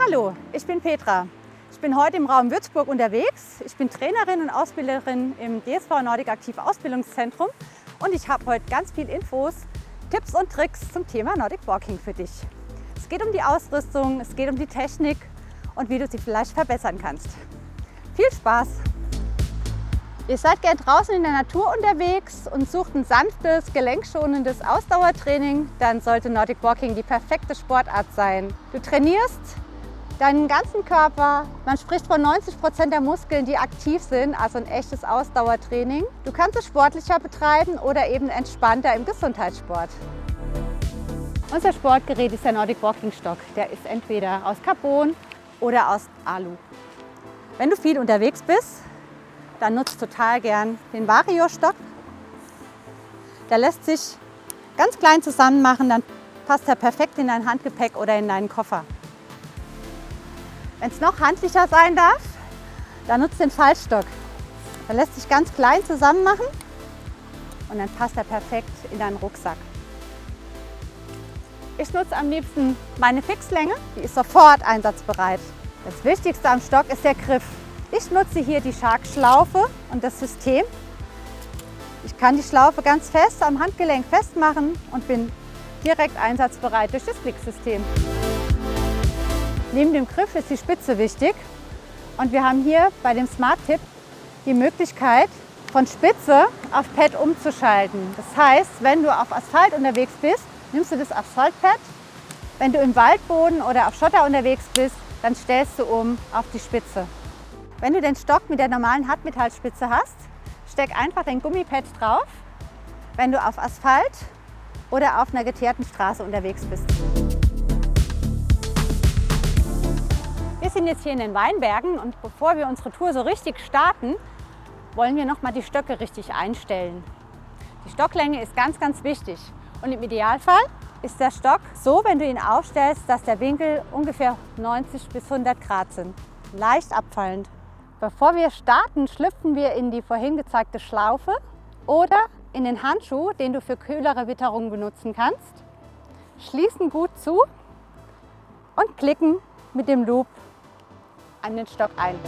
Hallo, ich bin Petra. Ich bin heute im Raum Würzburg unterwegs. Ich bin Trainerin und Ausbilderin im DSV Nordic Aktiv Ausbildungszentrum und ich habe heute ganz viel Infos, Tipps und Tricks zum Thema Nordic Walking für dich. Es geht um die Ausrüstung, es geht um die Technik und wie du sie vielleicht verbessern kannst. Viel Spaß! Ihr seid gern draußen in der Natur unterwegs und sucht ein sanftes, gelenkschonendes Ausdauertraining, dann sollte Nordic Walking die perfekte Sportart sein. Du trainierst deinen ganzen Körper, man spricht von 90% der Muskeln, die aktiv sind, also ein echtes Ausdauertraining. Du kannst es sportlicher betreiben oder eben entspannter im Gesundheitssport. Unser Sportgerät ist der Nordic Walking Stock. Der ist entweder aus Carbon oder aus Alu. Wenn du viel unterwegs bist, dann nutzt total gern den Vario-Stock. Der lässt sich ganz klein zusammen machen, dann passt er perfekt in dein Handgepäck oder in deinen Koffer. Wenn es noch handlicher sein darf, dann nutzt den Faltstock. Der lässt sich ganz klein zusammen machen und dann passt er perfekt in deinen Rucksack. Ich nutze am liebsten meine Fixlänge, die ist sofort einsatzbereit. Das Wichtigste am Stock ist der Griff. Ich nutze hier die Shark-Schlaufe und das System. Ich kann die Schlaufe ganz fest am Handgelenk festmachen und bin direkt einsatzbereit durch das Klicksystem. Neben dem Griff ist die Spitze wichtig und wir haben hier bei dem Smart-Tip die Möglichkeit, von Spitze auf Pad umzuschalten. Das heißt, wenn du auf Asphalt unterwegs bist, nimmst du das Asphaltpad. Wenn du im Waldboden oder auf Schotter unterwegs bist, dann stellst du um auf die Spitze. Wenn du den Stock mit der normalen Hartmetallspitze hast, steck einfach den Gummipad drauf, wenn du auf Asphalt oder auf einer geteerten Straße unterwegs bist. Wir sind jetzt hier in den Weinbergen und bevor wir unsere Tour so richtig starten, wollen wir noch mal die Stöcke richtig einstellen. Die Stocklänge ist ganz, ganz wichtig und im Idealfall ist der Stock so, wenn du ihn aufstellst, dass der Winkel ungefähr 90 bis 100 Grad sind, leicht abfallend. Bevor wir starten, schlüpfen wir in die vorhin gezeigte Schlaufe oder in den Handschuh, den du für kühlere Witterungen benutzen kannst, schließen gut zu und klicken mit dem Loop an den Stock ein.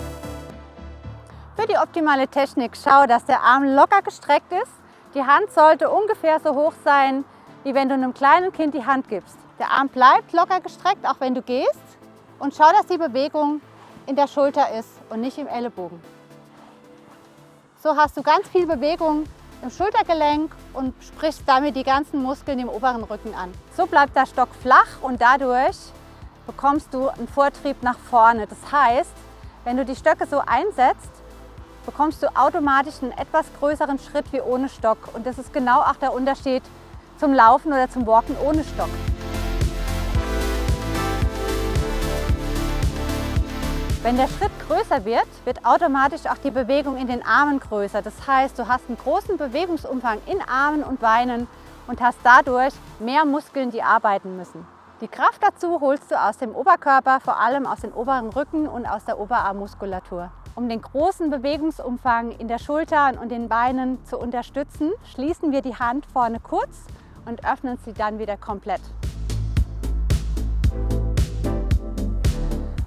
Für die optimale Technik schau, dass der Arm locker gestreckt ist. Die Hand sollte ungefähr so hoch sein, wie wenn du einem kleinen Kind die Hand gibst. Der Arm bleibt locker gestreckt, auch wenn du gehst. Und schau, dass die Bewegung in der Schulter ist und nicht im Ellenbogen. So hast du ganz viel Bewegung im Schultergelenk und sprichst damit die ganzen Muskeln im oberen Rücken an. So bleibt der Stock flach und dadurch bekommst du einen Vortrieb nach vorne. Das heißt, wenn du die Stöcke so einsetzt, bekommst du automatisch einen etwas größeren Schritt wie ohne Stock. Und das ist genau auch der Unterschied zum Laufen oder zum Walken ohne Stock. Wenn der Schritt größer wird, wird automatisch auch die Bewegung in den Armen größer. Das heißt, du hast einen großen Bewegungsumfang in Armen und Beinen und hast dadurch mehr Muskeln, die arbeiten müssen. Die Kraft dazu holst du aus dem Oberkörper, vor allem aus dem oberen Rücken und aus der Oberarmmuskulatur. Um den großen Bewegungsumfang in der Schultern und den Beinen zu unterstützen, schließen wir die Hand vorne kurz und öffnen sie dann wieder komplett.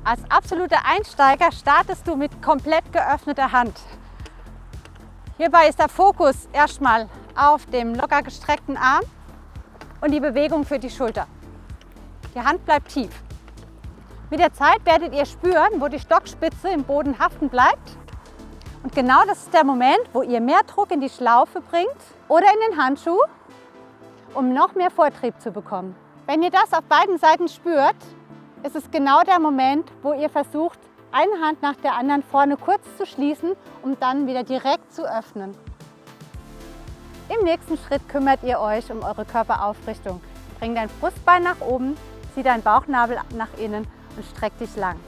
Als absoluter Einsteiger startest du mit komplett geöffneter Hand. Hierbei ist der Fokus erstmal auf dem locker gestreckten Arm und die Bewegung für die Schulter. Die Hand bleibt tief. Mit der Zeit werdet ihr spüren, wo die Stockspitze im Boden haften bleibt. Und genau das ist der Moment, wo ihr mehr Druck in die Schlaufe bringt oder in den Handschuh, um noch mehr Vortrieb zu bekommen. Wenn ihr das auf beiden Seiten spürt, ist es genau der Moment, wo ihr versucht, eine Hand nach der anderen vorne kurz zu schließen, um dann wieder direkt zu öffnen. Im nächsten Schritt kümmert ihr euch um eure Körperaufrichtung. Bring dein Brustbein nach oben, zieh deinen Bauchnabel nach innen und streck dich lang.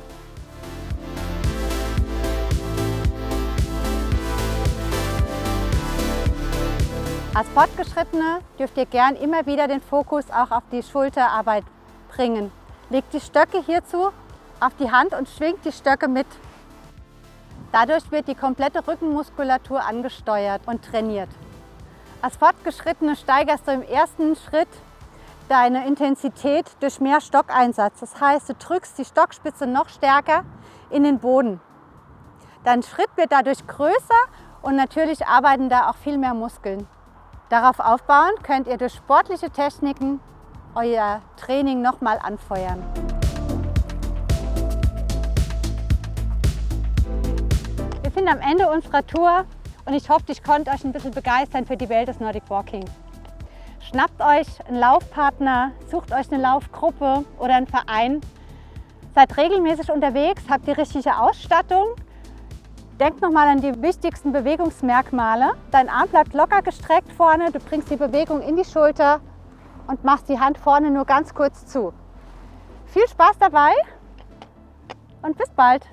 Als Fortgeschrittene dürft ihr gern immer wieder den Fokus auch auf die Schulterarbeit bringen. Legt die Stöcke hierzu auf die Hand und schwingt die Stöcke mit. Dadurch wird die komplette Rückenmuskulatur angesteuert und trainiert. Als Fortgeschrittene steigerst du im ersten Schritt deine Intensität durch mehr Stockeinsatz. Das heißt, du drückst die Stockspitze noch stärker in den Boden. Dein Schritt wird dadurch größer und natürlich arbeiten da auch viel mehr Muskeln. Darauf aufbauen könnt ihr durch sportliche Techniken euer Training nochmal anfeuern. Wir sind am Ende unserer Tour und ich hoffe, ich konnte euch ein bisschen begeistern für die Welt des Nordic Walking. Schnappt euch einen Laufpartner, sucht euch eine Laufgruppe oder einen Verein. Seid regelmäßig unterwegs, habt die richtige Ausstattung. Denkt nochmal an die wichtigsten Bewegungsmerkmale. Dein Arm bleibt locker gestreckt vorne, du bringst die Bewegung in die Schulter und machst die Hand vorne nur ganz kurz zu. Viel Spaß dabei und bis bald!